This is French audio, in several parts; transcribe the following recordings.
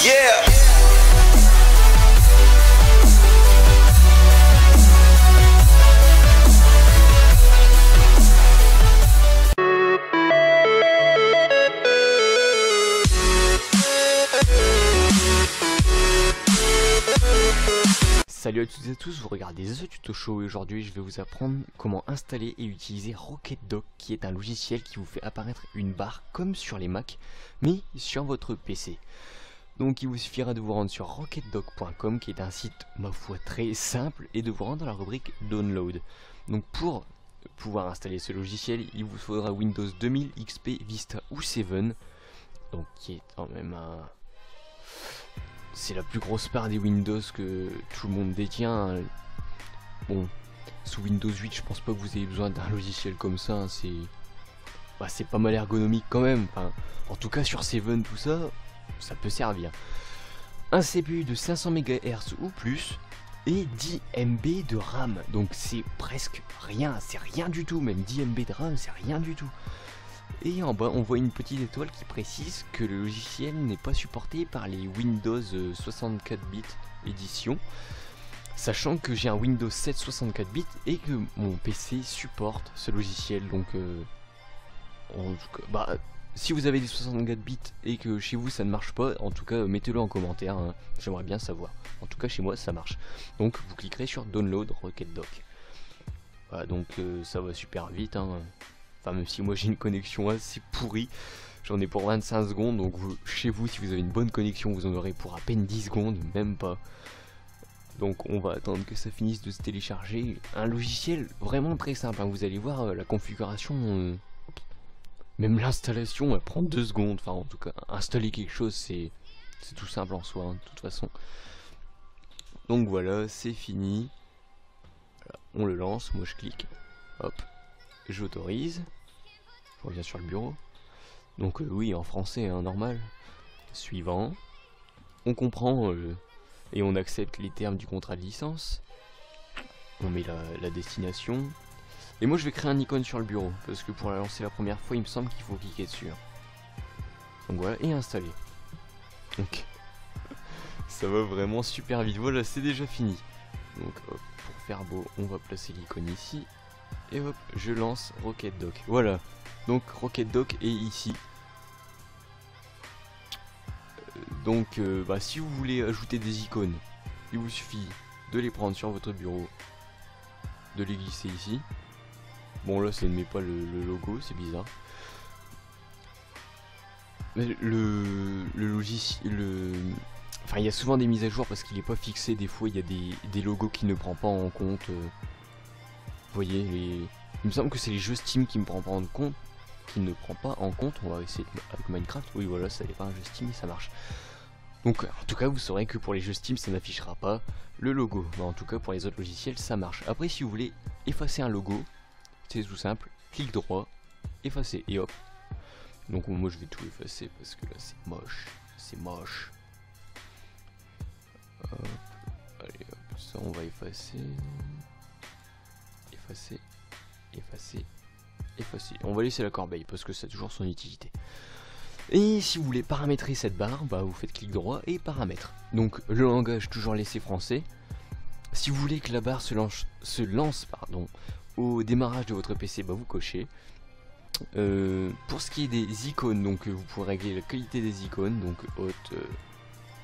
Yeah. Salut à toutes et à tous, vous regardez The Tuto Show et aujourd'hui je vais vous apprendre comment installer et utiliser RocketDock, qui est un logiciel qui vous fait apparaître une barre comme sur les Mac mais sur votre PC. Donc il vous suffira de vous rendre sur rocketdock.com, qui est un site ma foi très simple, et de vous rendre dans la rubrique Download. Donc pour pouvoir installer ce logiciel, il vous faudra Windows 2000, XP, Vista ou 7, donc qui est quand même un... C'est la plus grosse part des Windows que tout le monde détient. Bon, sous Windows 8, je pense pas que vous ayez besoin d'un logiciel comme ça. Hein. C'est pas mal ergonomique quand même. Enfin, en tout cas sur 7, tout ça, ça peut servir. Un CPU de 500 MHz ou plus et 10 MB de RAM. Donc c'est presque rien, c'est rien du tout. Même 10 MB de RAM, c'est rien du tout. Et en bas on voit une petite étoile qui précise que le logiciel n'est pas supporté par les Windows 64 bits édition, sachant que j'ai un Windows 7 64 bits et que mon PC supporte ce logiciel. Donc en tout cas, si vous avez des 64 bits et que chez vous ça ne marche pas, en tout cas mettez-le en commentaire, hein. J'aimerais bien savoir. En tout cas chez moi ça marche. Donc vous cliquerez sur Download RocketDock. Voilà, donc ça va super vite, hein. Enfin, même si moi j'ai une connexion assez pourrie, j'en ai pour 25 secondes, donc chez vous, si vous avez une bonne connexion, vous en aurez pour à peine 10 secondes, même pas. Donc on va attendre que ça finisse de se télécharger. Un logiciel vraiment très simple, hein. Vous allez voir la configuration, même l'installation, elle prend 2 secondes. Enfin en tout cas, installer quelque chose, c'est tout simple en soi, hein, de toute façon. Donc voilà, c'est fini. Voilà, on le lance, moi je clique, hop, j'autorise. Je reviens sur le bureau. Donc oui, en français, hein, normal. Suivant. On comprend et on accepte les termes du contrat de licence. On met la destination. Et moi je vais créer un icône sur le bureau, parce que pour la lancer la première fois, il me semble qu'il faut cliquer dessus. Donc voilà, et installer. Donc ça va vraiment super vite. Voilà, c'est déjà fini. Donc hop, pour faire beau, on va placer l'icône ici. Et hop, je lance RocketDock. Voilà, donc RocketDock est ici. Donc si vous voulez ajouter des icônes, il vous suffit de les prendre sur votre bureau, de les glisser ici. Bon là ça ne met pas le logo, c'est bizarre. Mais le logiciel, enfin il y a souvent des mises à jour parce qu'il n'est pas fixé. Des fois il y a des logos qui ne prend pas en compte. Vous voyez, il me semble que c'est les jeux Steam qui ne prend pas en compte. On va essayer avec Minecraft. Oui voilà, ça n'est pas un jeu Steam et ça marche. Donc en tout cas vous saurez que pour les jeux Steam ça n'affichera pas le logo. Mais en tout cas pour les autres logiciels ça marche. Après si vous voulez effacer un logo, c'est tout simple, clic droit, effacer et hop. Donc moi je vais tout effacer parce que là c'est moche. C'est moche. Hop, allez hop, ça on va effacer. Effacer, effacer, effacer. On va laisser la corbeille parce que ça a toujours son utilité. Et si vous voulez paramétrer cette barre, vous faites clic droit et paramètres. Donc le langage toujours laissé français. Si vous voulez que la barre se lance au démarrage de votre PC, vous cochez. Pour ce qui est des icônes, donc vous pouvez régler la qualité des icônes, donc haute,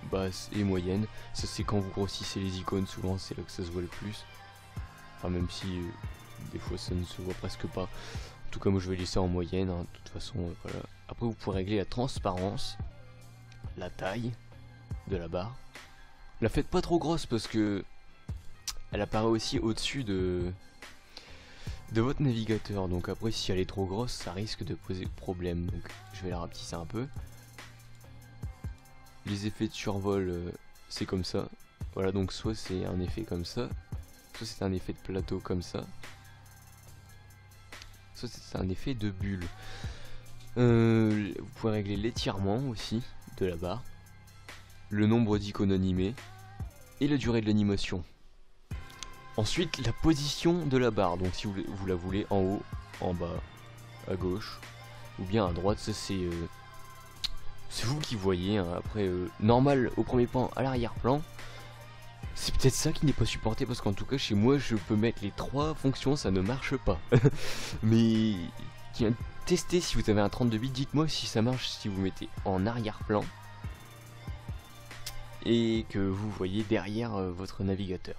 basse et moyenne. Ça c'est quand vous grossissez les icônes, souvent c'est là que ça se voit le plus. Enfin même si des fois ça ne se voit presque pas. En tout cas moi je vais laisser en moyenne, hein, de toute façon voilà. Après vous pouvez régler la transparence, la taille de la barre. La faites pas trop grosse parce que elle apparaît aussi au-dessus de votre navigateur. Donc après si elle est trop grosse ça risque de poser problème. Donc je vais la rapetisser un peu. Les effets de survol c'est comme ça. Voilà, donc soit c'est un effet comme ça, soit c'est un effet de plateau comme ça, soit c'est un effet de bulle. Vous pouvez régler l'étirement aussi de la barre, le nombre d'icônes animées et la durée de l'animation. Ensuite la position de la barre, donc si vous la voulez en haut, en bas, à gauche ou bien à droite, ça c'est c'est vous qui voyez, hein. Après normal au premier plan à l'arrière-plan. C'est peut-être ça qui n'est pas supporté, parce qu'en tout cas chez moi je peux mettre les 3 fonctions, ça ne marche pas. Mais testez si vous avez un 32 bits, dites-moi si ça marche si vous mettez en arrière-plan et que vous voyez derrière votre navigateur.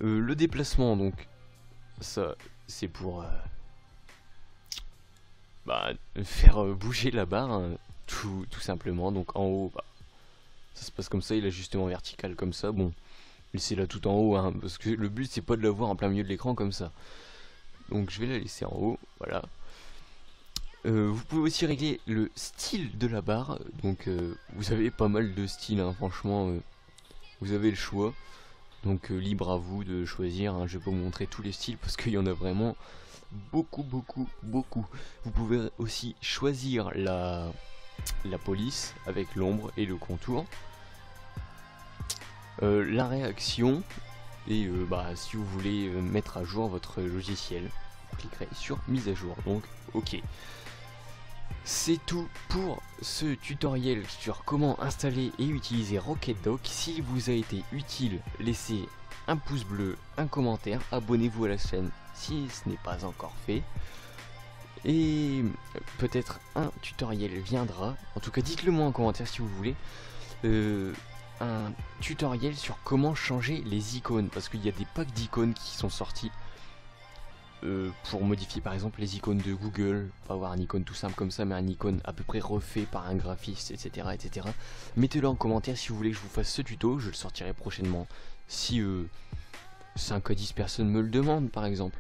Le déplacement, donc ça c'est pour faire bouger la barre, hein, tout simplement. Donc en haut, ça se passe comme ça, et l'ajustement vertical comme ça. Bon, laissez-la tout en haut, hein, parce que le but c'est pas de la voir en plein milieu de l'écran comme ça. Donc je vais la laisser en haut, voilà. Vous pouvez aussi régler le style de la barre. Donc vous avez pas mal de styles, hein, franchement, vous avez le choix. Donc libre à vous de choisir, hein. Je vais pas vous montrer tous les styles parce qu'il y en a vraiment beaucoup. Vous pouvez aussi choisir la police avec l'ombre et le contour, la réaction, et si vous voulez mettre à jour votre logiciel, vous cliquerez sur mise à jour. Donc ok. C'est tout pour ce tutoriel sur comment installer et utiliser RocketDock. S'il vous a été utile, laissez un pouce bleu, un commentaire, abonnez-vous à la chaîne si ce n'est pas encore fait. Et peut-être un tutoriel viendra, en tout cas dites-le moi en commentaire si vous voulez, un tutoriel sur comment changer les icônes, parce qu'il y a des packs d'icônes qui sont sortis. Pour modifier par exemple les icônes de Google, pas avoir un icône tout simple comme ça, mais un icône à peu près refait par un graphiste, etc. Mettez-le en commentaire si vous voulez que je vous fasse ce tuto, je le sortirai prochainement si 5 à 10 personnes me le demandent par exemple.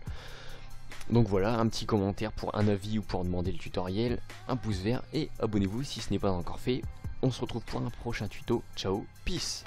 Donc voilà, un petit commentaire pour un avis ou pour demander le tutoriel, un pouce vert et abonnez-vous si ce n'est pas encore fait. On se retrouve pour un prochain tuto, ciao, peace.